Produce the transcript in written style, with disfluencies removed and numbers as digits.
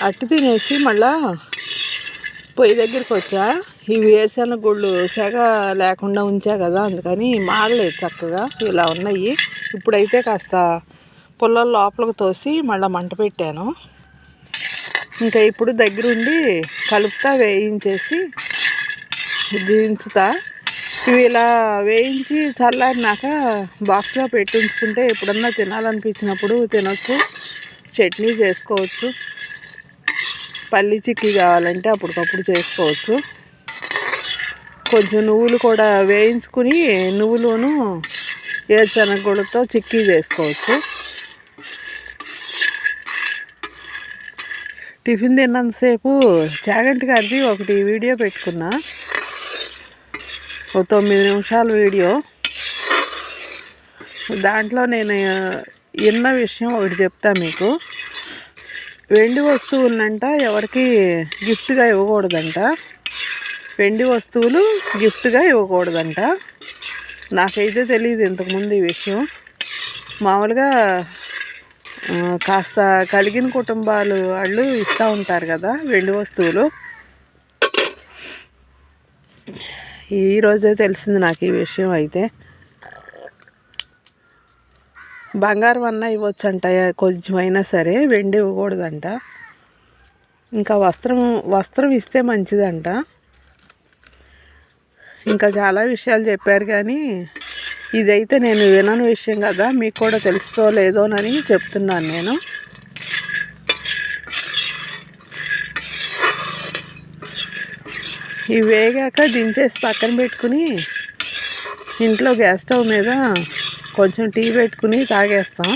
అట్టు తినేసి మళ్ళా పొయ్యి దగ్గరికి వచ్చా. ఈ వేరుశనగ గుళ్ళు సెగ లేకుండా ఉంచా కదా, అందుకని మాడలేదు చక్కగా, ఇలా ఉన్నాయి. ఇప్పుడైతే కాస్త పుల్లల లోపలికి తోసి మళ్ళీ మంట పెట్టాను. ఇంకా ఇప్పుడు దగ్గరుండి కలుపుతా వేయించేసి దించుతా. ఇవి ఇలా వేయించి చల్లారినాక బాక్స్లో పెట్టి ఉంచుకుంటే ఎప్పుడన్నా తినాలనిపించినప్పుడు తినొచ్చు, చట్నీ చేసుకోవచ్చు, పల్లి చిక్కీ కావాలంటే అప్పటికప్పుడు చేసుకోవచ్చు. కొంచెం నువ్వులు కూడా వేయించుకుని నువ్వులును వేరుశనగ గుళ్ళతో చిక్కీ చేసుకోవచ్చు. టిఫిన్ తిన్నంతసేపు చాగంటి గారిది ఒకటి వీడియో పెట్టుకున్నా, ఒక 9 నిమిషాల వీడియో. దాంట్లో నేను విన్న విషయం ఒకటి చెప్తా మీకు. వెండి వస్తువులనంట ఎవరికి గిఫ్ట్గా ఇవ్వకూడదంట, వెండి వస్తువులు గిఫ్ట్గా ఇవ్వకూడదంట. నాకైతే తెలియదు ఇంతకుముందు ఈ విషయం. మామూలుగా కాస్త కలిగిన కుటుంబాలు వాళ్ళు ఇస్తూ ఉంటారు కదా వెండి వస్తువులు. ఈరోజే తెలిసింది నాకు ఈ విషయం. అయితే బంగారం అన్నా ఇవ్వచ్చంట కొంచెం అయినా సరే, వెండి ఇవ్వకూడదంట. ఇంకా వస్త్రం ఇస్తే మంచిదంట. ఇంకా చాలా విషయాలు చెప్పారు, కానీ ఇదైతే నేను వినని విషయం కదా, మీకు కూడా తెలుసో లేదోనని చెప్తున్నాను నేను. ఇవి వేగాక దించేసి పక్కన పెట్టుకుని ఇంట్లో గ్యాస్ స్టవ్ మీద కొంచెం టీ పెట్టుకుని తాగేస్తాం.